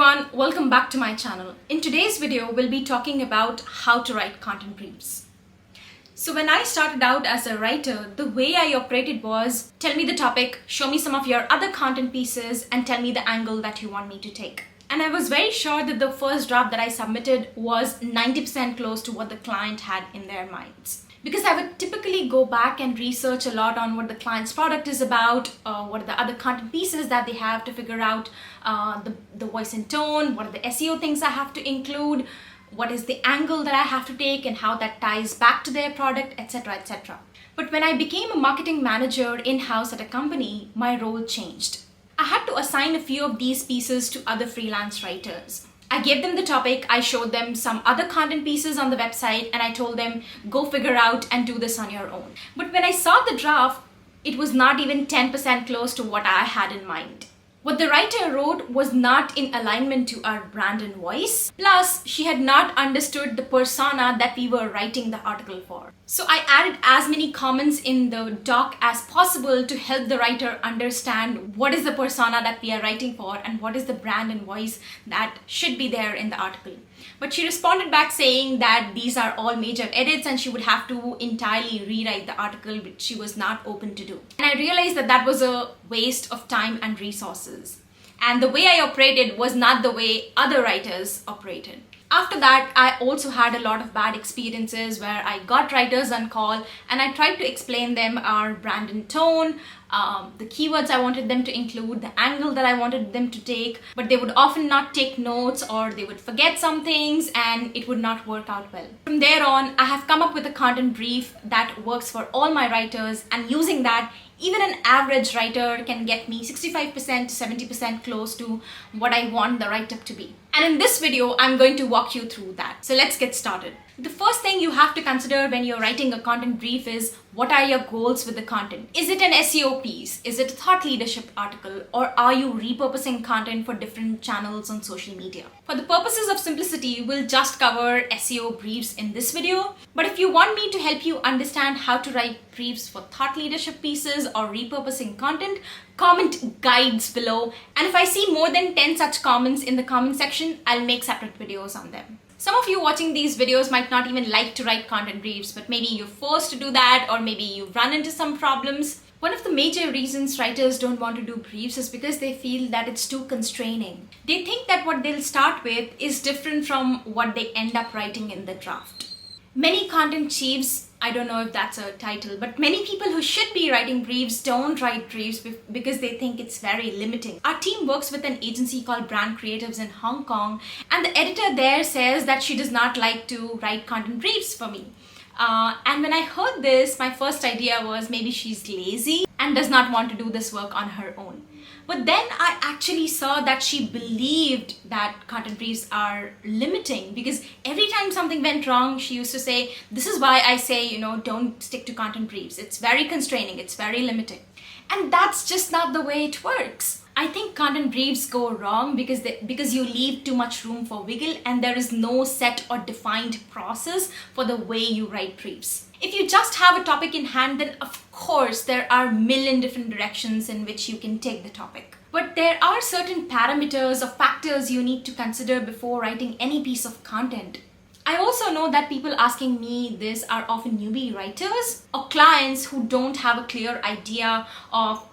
everyone, welcome back to my channel. In today's video, we'll be talking about how to write content briefs. So when I started out as a writer, the way I operated was tell me the topic, show me some of your other content pieces, and tell me the angle that you want me to take. And I was very sure that the first draft that I submitted was 90% close to what the client had in their minds. Because I would typically go back and research a lot on what the client's product is about, what are the other content pieces that they have to figure out, the voice and tone, what are the SEO things I have to include, what is the angle that I have to take and how that ties back to their product, etc., etc. But when I became a marketing manager in-house at a company, my role changed. I had to assign a few of these pieces to other freelance writers. I gave them the topic, I showed them some other content pieces on the website, and I told them, go figure out and do this on your own. But when I saw the draft, it was not even 10% close to what I had in mind. What the writer wrote was not in alignment to our brand and voice. Plus, she had not understood the persona that we were writing the article for. So I added as many comments in the doc as possible to help the writer understand what is the persona that we are writing for and what is the brand and voice that should be there in the article. But she responded back saying that these are all major edits and she would have to entirely rewrite the article, which she was not open to do. And I realized that that was a waste of time and resources. And the way I operated was not the way other writers operated. After that, I also had a lot of bad experiences where I got writers on call and I tried to explain them our brand and tone, the keywords I wanted them to include, the angle that I wanted them to take, but they would often not take notes or they would forget some things and it would not work out well. From there on, I have come up with a content brief that works for all my writers, and using that, even an average writer can get me 65% to 70% close to what I want the write-up to be. And in this video, I'm going to walk you through that. So let's get started. The first thing you have to consider when you're writing a content brief is, what are your goals with the content? Is it an SEO piece? Is it a thought leadership article? Or are you repurposing content for different channels on social media? For the purposes of simplicity, we'll just cover SEO briefs in this video. But if you want me to help you understand how to write briefs for thought leadership pieces or repurposing content, comment guides below. And if I see more than 10 such comments in the comment section, I'll make separate videos on them. Some of you watching these videos might not even like to write content briefs, but maybe you're forced to do that, or maybe you've run into some problems. One of the major reasons writers don't want to do briefs is because they feel that it's too constraining. They think that what they'll start with is different from what they end up writing in the draft. Many content chiefs, I don't know if that's a title, but many people who should be writing briefs don't write briefs because they think it's very limiting. Our team works with an agency called Brand Creatives in Hong Kong, and the editor there says that she does not like to write content briefs for me. And when I heard this, my first idea was maybe she's lazy and does not want to do this work on her own. But then I actually saw that she believed that content briefs are limiting, because every time something went wrong, she used to say, this is why I say, don't stick to content briefs. It's very constraining. It's very limiting. And that's just not the way it works. I think content briefs go wrong because you leave too much room for wiggle and there is no set or defined process for the way you write briefs. If you just have a topic in hand, then of course there are a million different directions in which you can take the topic. But there are certain parameters or factors you need to consider before writing any piece of content. I also know that people asking me this are often newbie writers or clients who don't have a clear idea of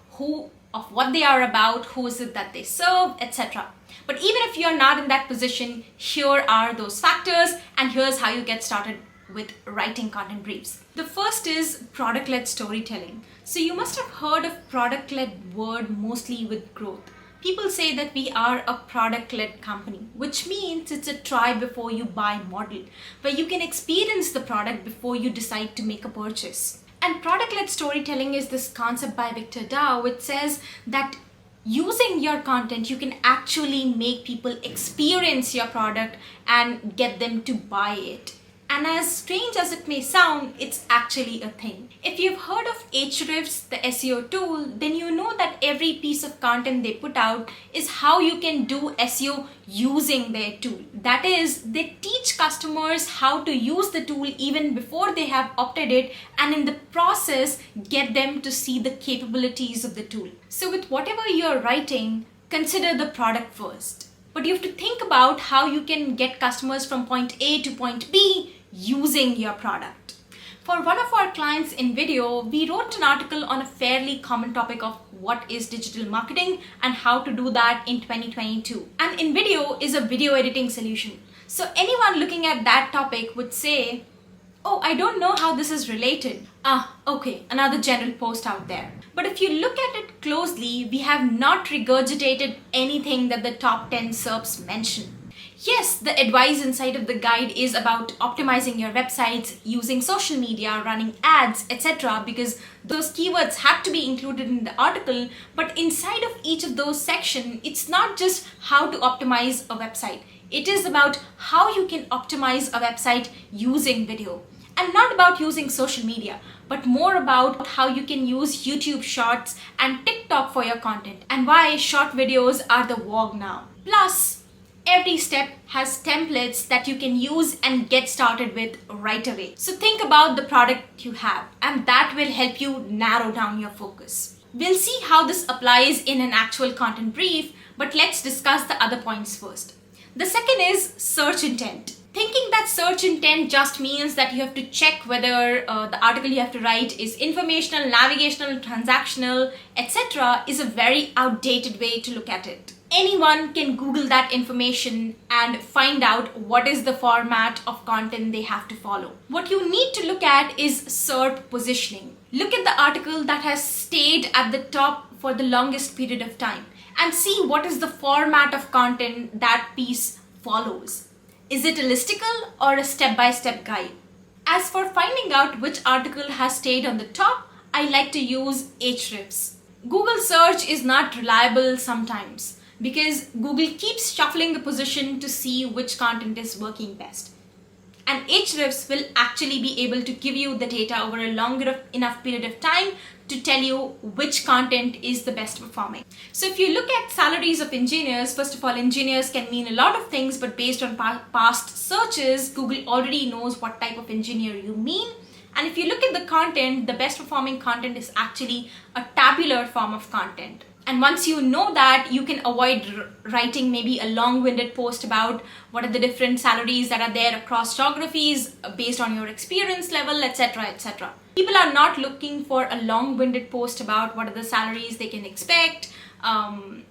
what they are about, who is it that they serve, etc. But even if you're not in that position, here are those factors, and here's how you get started with writing content briefs. The first is product-led storytelling. So you must have heard of product-led word mostly with growth. People say that we are a product-led company, which means it's a try before you buy model, where you can experience the product before you decide to make a purchase. And product-led storytelling is this concept by Victor Dow, which says that using your content, you can actually make people experience your product and get them to buy it. And as strange as it may sound, it's actually a thing. If you've heard of Ahrefs, the SEO tool, then you know that every piece of content they put out is how you can do SEO using their tool. That is, they teach customers how to use the tool even before they have opted it, and in the process, get them to see the capabilities of the tool. So with whatever you're writing, consider the product first. but you have to think about how you can get customers from point A to point B using your product. For one of our clients in video, we wrote an article on a fairly common topic of what is digital marketing and how to do that in 2022. And in video is a video editing solution. So anyone looking at that topic would say, oh, I don't know how this is related. Okay, another general post out there. But if you look at it closely, we have not regurgitated anything that the top 10 SERPs mention. Yes, the advice inside of the guide is about optimizing your websites, using social media, running ads, etc. because those keywords had to be included in the article, but inside of each of those sections, it's not just how to optimize a website. It is about how you can optimize a website using video. And not about using social media, but more about how you can use YouTube Shorts and TikTok for your content and why short videos are the vogue now. Plus, every step has templates that you can use and get started with right away. So think about the product you have, and that will help you narrow down your focus. We'll see how this applies in an actual content brief, but let's discuss the other points first. The second is search intent. Thinking that search intent just means that you have to check whether the article you have to write is informational, navigational, transactional, etc. is a very outdated way to look at it. Anyone can Google that information and find out what is the format of content they have to follow. What you need to look at is SERP positioning. Look at the article that has stayed at the top for the longest period of time and see what is the format of content that piece follows. Is it a listicle or a step-by-step guide? As for finding out which article has stayed on the top, I like to use Ahrefs. Google search is not reliable sometimes because Google keeps shuffling the position to see which content is working best. And Ahrefs will actually be able to give you the data over a longer enough period of time to tell you which content is the best performing. So if you look at salaries of engineers, first of all, engineers can mean a lot of things, but based on past searches, Google already knows what type of engineer you mean. And if you look at the content, the best performing content is actually a tabular form of content. And once you know that, you can avoid writing maybe a long-winded post about what are the different salaries that are there across geographies based on your experience level, etc., etc. People are not looking for a long-winded post about what are the salaries they can expect and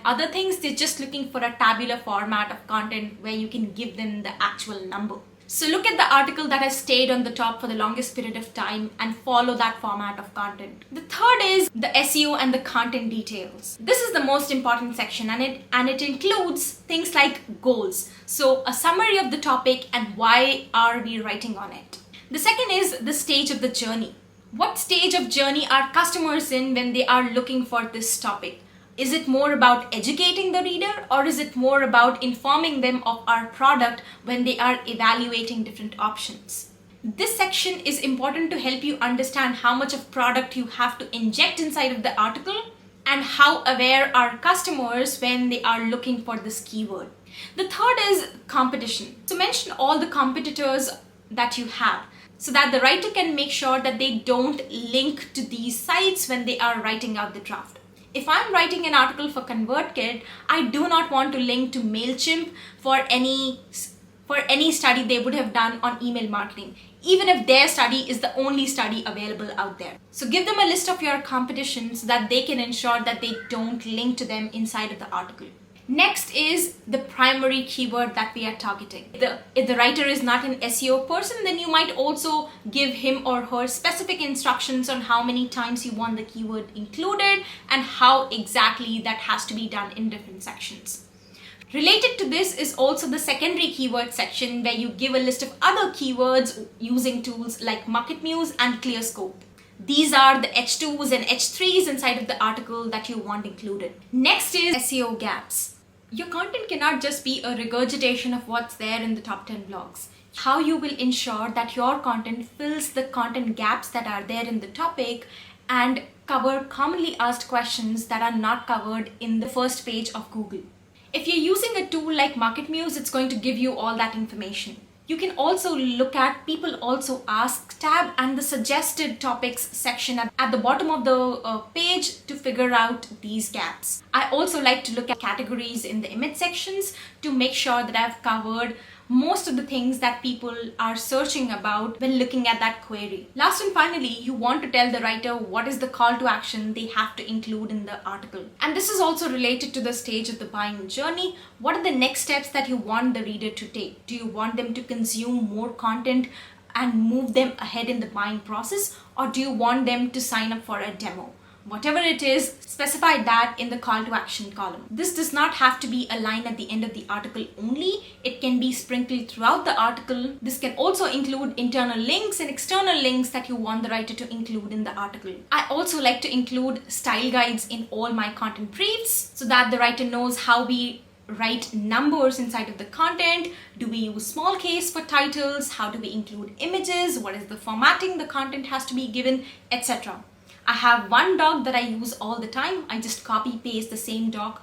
other things. They're just looking for a tabular format of content where you can give them the actual number. So look at the article that has stayed on the top for the longest period of time and follow that format of content. The third is the SEO and the content details. This is the most important section and it includes things like goals. So a summary of the topic and why are we writing on it. The second is the stage of the journey. What stage of journey are customers in when they are looking for this topic? Is it more about educating the reader or is it more about informing them of our product when they are evaluating different options? This section is important to help you understand how much of product you have to inject inside of the article and how aware are customers when they are looking for this keyword. The third is competition. So mention all the competitors that you have so that the writer can make sure that they don't link to these sites when they are writing out the draft. If I'm writing an article for ConvertKit, I do not want to link to MailChimp for any study they would have done on email marketing, even if their study is the only study available out there. So give them a list of your competition so that they can ensure that they don't link to them inside of the article. Next is the primary keyword that we are targeting. If the writer is not an SEO person, then you might also give him or her specific instructions on how many times you want the keyword included and how exactly that has to be done in different sections. Related to this is also the secondary keyword section where you give a list of other keywords using tools like MarketMuse and ClearScope. These are the H2s and H3s inside of the article that you want included. Next is SEO gaps. Your content cannot just be a regurgitation of what's there in the top 10 blogs. How you will ensure that your content fills the content gaps that are there in the topic and cover commonly asked questions that are not covered in the first page of Google. If you're using a tool like MarketMuse, it's going to give you all that information. You can also look at people also ask tab and the suggested topics section at the bottom of the page to figure out these gaps. I also like to look at categories in the image sections to make sure that I've covered most of the things that people are searching about when looking at that query. Last and finally, you want to tell the writer what is the call to action they have to include in the article. And this is also related to the stage of the buying journey. What are the next steps that you want the reader to take? Do you want them to consume more content and move them ahead in the buying process, or do you want them to sign up for a demo? Whatever it is, specify that in the call to action column. This does not have to be a line at the end of the article only. It can be sprinkled throughout the article. This can also include internal links and external links that you want the writer to include in the article. I also like to include style guides in all my content briefs so that the writer knows how we write numbers inside of the content. Do we use small case for titles? How do we include images? What is the formatting the content has to be given, etc. I have one doc that I use all the time. I just copy paste the same doc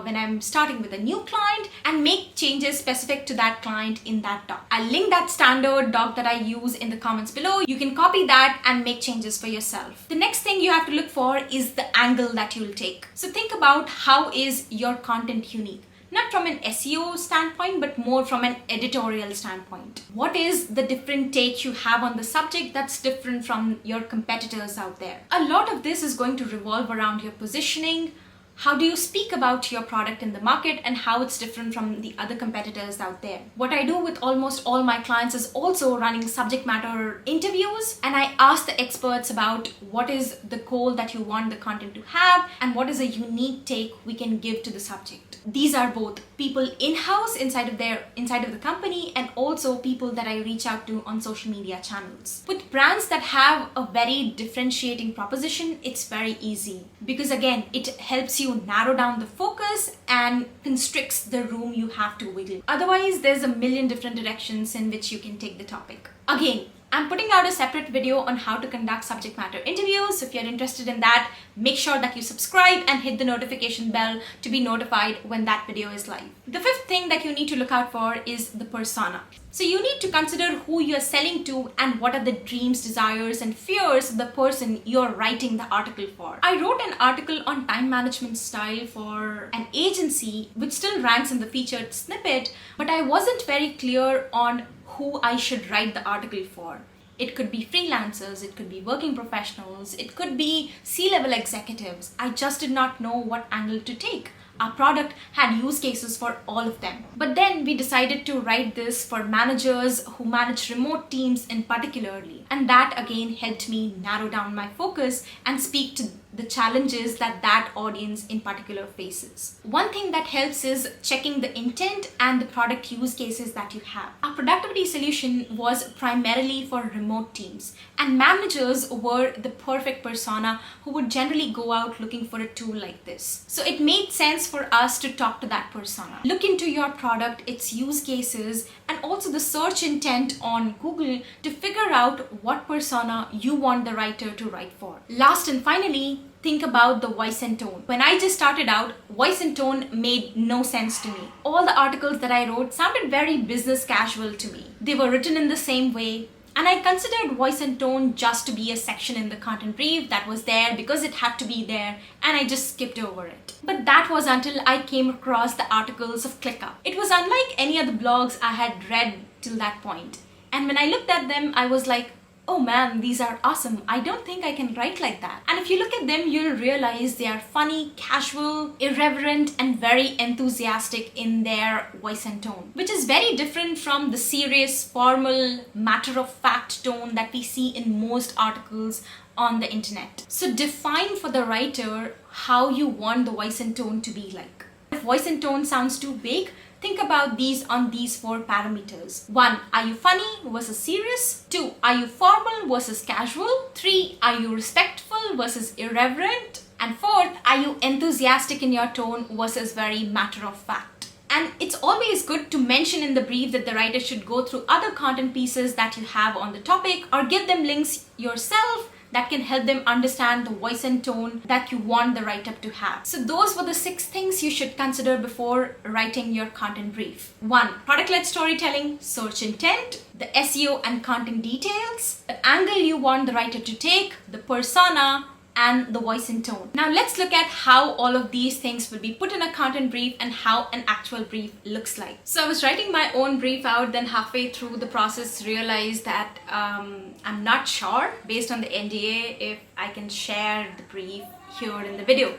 when I'm starting with a new client and make changes specific to that client in that doc. I'll link that standard doc that I use in the comments below. You can copy that and make changes for yourself. The next thing you have to look for is the angle that you'll take. So think about how is your content unique. Not from an SEO standpoint, but more from an editorial standpoint. What is the different take you have on the subject that's different from your competitors out there? A lot of this is going to revolve around your positioning. How do you speak about your product in the market and how it's different from the other competitors out there? What I do with almost all my clients is also running subject matter interviews, and I ask the experts about what is the goal that you want the content to have and what is a unique take we can give to the subject. These are both people in-house inside of the company and also people that I reach out to on social media channels. With brands that have a very differentiating proposition, it's very easy because again, it helps you narrow down the focus and constricts the room you have to wiggle. Otherwise, there's a million different directions in which you can take the topic. Again, I'm putting out a separate video on how to conduct subject matter interviews. So if you're interested in that, make sure that you subscribe and hit the notification bell to be notified when that video is live. The fifth thing that you need to look out for is the persona. So you need to consider who you're selling to and what are the dreams, desires, and fears of the person you're writing the article for. I wrote an article on time management style for an agency which still ranks in the featured snippet, but I wasn't very clear on who I should write the article for. It could be freelancers, it could be working professionals, it could be C-level executives. I just did not know what angle to take. Our product had use cases for all of them. But then we decided to write this for managers who manage remote teams in particularly. And that again helped me narrow down my focus and speak to the challenges that audience in particular faces. One thing that helps is checking the intent and the product use cases that you have. Our productivity solution was primarily for remote teams, and managers were the perfect persona who would generally go out looking for a tool like this. So it made sense for us to talk to that persona. Look into your product, its use cases, and also the search intent on Google to figure out what persona you want the writer to write for. Last and finally, think about the voice and tone. When I just started out, voice and tone made no sense to me. All the articles that I wrote sounded very business casual to me. They were written in the same way, and I considered voice and tone just to be a section in the content brief that was there because it had to be there, and I just skipped over it. But that was until I came across the articles of ClickUp. It was unlike any other blogs I had read till that point. And when I looked at them, I was like, oh man, these are awesome. I don't think I can write like that. And if you look at them, you'll realize they are funny, casual, irreverent, and very enthusiastic in their voice and tone, which is very different from the serious, formal, matter-of-fact tone that we see in most articles on the internet. So define for the writer how you want the voice and tone to be like. If voice and tone sounds too vague, think about these on these 4 parameters. 1. Are you funny versus serious? 2. Are you formal versus casual? 3. Are you respectful versus irreverent? And 4th, are you enthusiastic in your tone versus very matter of fact? And it's always good to mention in the brief that the writer should go through other content pieces that you have on the topic or give them links yourself that can help them understand the voice and tone that you want the write-up to have. So those were the 6 things you should consider before writing your content brief. 1. Product-led storytelling, search intent, the SEO and content details, the angle you want the writer to take, the persona, and the voice and tone. Now let's look at how all of these things will be put in a content brief and how an actual brief looks like. So I was writing my own brief out, then halfway through the process realized that I'm not sure based on the NDA if I can share the brief here in the video.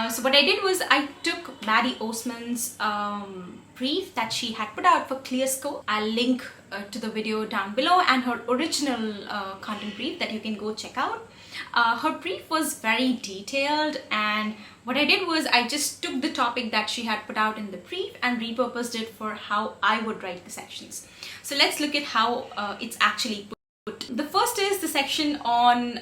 So what I did was I took Maddie Osman's brief that she had put out for ClearScope. I'll link to the video down below, and her original content brief that you can go check out. Her brief was very detailed, and what I did was I just took the topic that she had put out in the brief and repurposed it for how I would write the sections. So let's look at how it's actually put. The first is the section on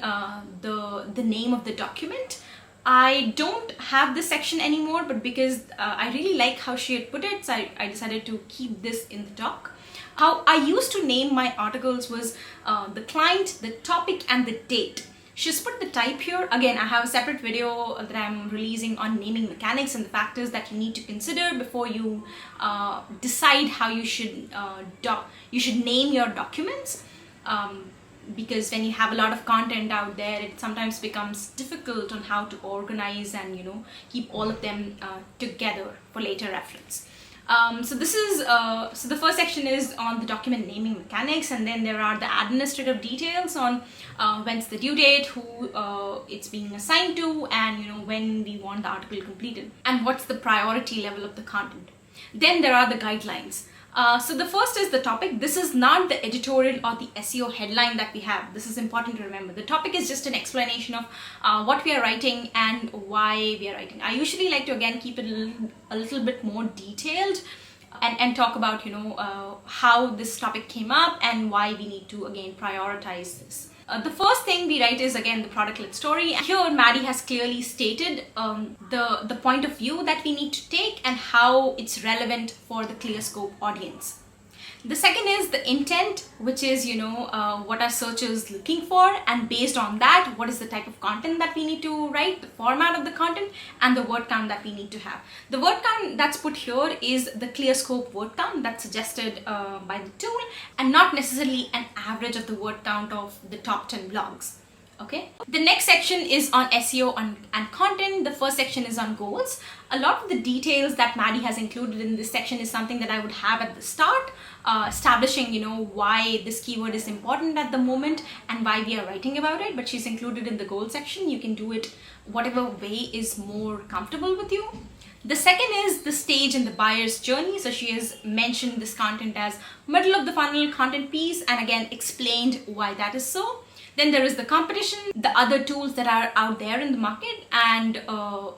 the name of the document. I don't have this section anymore, but because I really like how she had put it, so I decided to keep this in the doc. How I used to name my articles was the client, the topic, and the date. She's put the type here. Again, I have a separate video that I'm releasing on naming mechanics and the factors that you need to consider before you decide how you should name your documents. Because when you have a lot of content out there, it sometimes becomes difficult on how to organize and keep all of them together for later reference. So the first section is on the document naming mechanics, and then there are the administrative details on when's the due date, who it's being assigned to, and when we want the article completed, and what's the priority level of the content. Then there are the guidelines. So the first is the topic. This is not the editorial or the SEO headline that we have. This is important to remember. The topic is just an explanation of what we are writing and why we are writing. I usually like to again keep it a little bit more detailed and talk about how this topic came up and why we need to again prioritize this. The first thing we write is again the product-led story. Here Maddie has clearly stated the point of view that we need to take and how it's relevant for the ClearScope audience. The second is the intent, which is what are searchers looking for, and based on that, what is the type of content that we need to write, the format of the content, and the word count that we need to have. The word count that's put here is the ClearScope word count that's suggested by the tool, and not necessarily an average of the word count of the top 10 blogs. Okay. The next section is on SEO and content. The first section is on goals. A lot of the details that Maddie has included in this section is something that I would have at the start, establishing why this keyword is important at the moment and why we are writing about it, but she's included in the goal section. You can do it whatever way is more comfortable with you. The second is the stage in the buyer's journey. So she has mentioned this content as middle of the funnel content piece, and again explained why that is so. Then there is the competition, the other tools that are out there in the market, and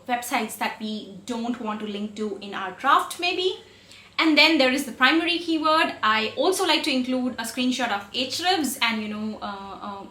websites that we don't want to link to in our draft maybe. And then there is the primary keyword. I also like to include a screenshot of Ahrefs and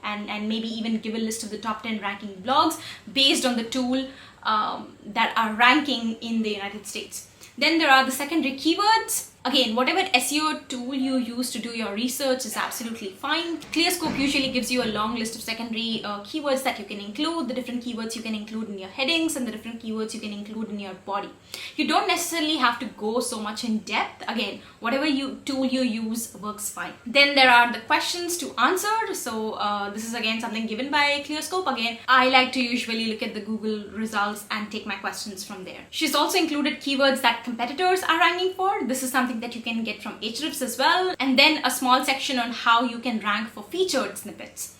and maybe even give a list of the top 10 ranking blogs based on the tool that are ranking in the United States. Then there are the secondary keywords. Again, whatever SEO tool you use to do your research is absolutely fine. ClearScope usually gives you a long list of secondary keywords that you can include, the different keywords you can include in your headings, and the different keywords you can include in your body. You don't necessarily have to go so much in depth. Again, whatever tool you use works fine. Then there are the questions to answer. So this is again something given by ClearScope. Again, I like to usually look at the Google results and take my questions from there. She's also included keywords that competitors are ranking for. This is something that you can get from Ahrefs as well, and then a small section on how you can rank for featured snippets.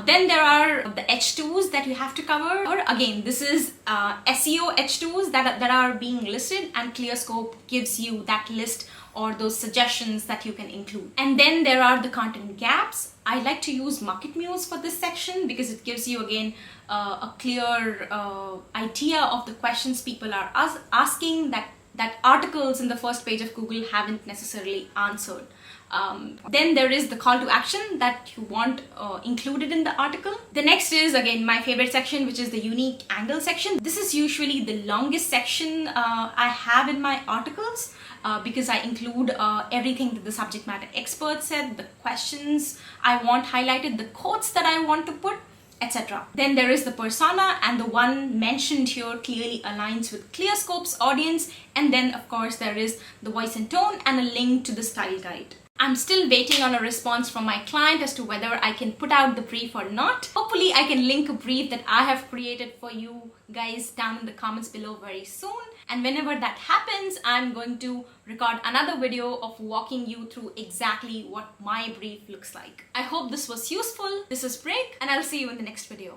Then there are the H2s that you have to cover. Again, this is SEO H2s that are being listed, and ClearScope gives you that list or those suggestions that you can include. And then there are the content gaps. I like to use Market Muse for this section because it gives you again a clear idea of the questions people are asking that articles in the first page of Google haven't necessarily answered. Then there is the call to action that you want included in the article. The next is again my favorite section, which is the unique angle section. This is usually the longest section I have in my articles because I include everything that the subject matter expert said, the questions I want highlighted, the quotes that I want to put, etc. Then there is the persona, and the one mentioned here clearly aligns with ClearScope's audience. And then of course there is the voice and tone and a link to the style guide. I'm still waiting on a response from my client as to whether I can put out the brief or not. Hopefully I can link a brief that I have created for you guys down in the comments below very soon. And whenever that happens, I'm going to record another video of walking you through exactly what my brief looks like. I hope this was useful. This is Break, and I'll see you in the next video.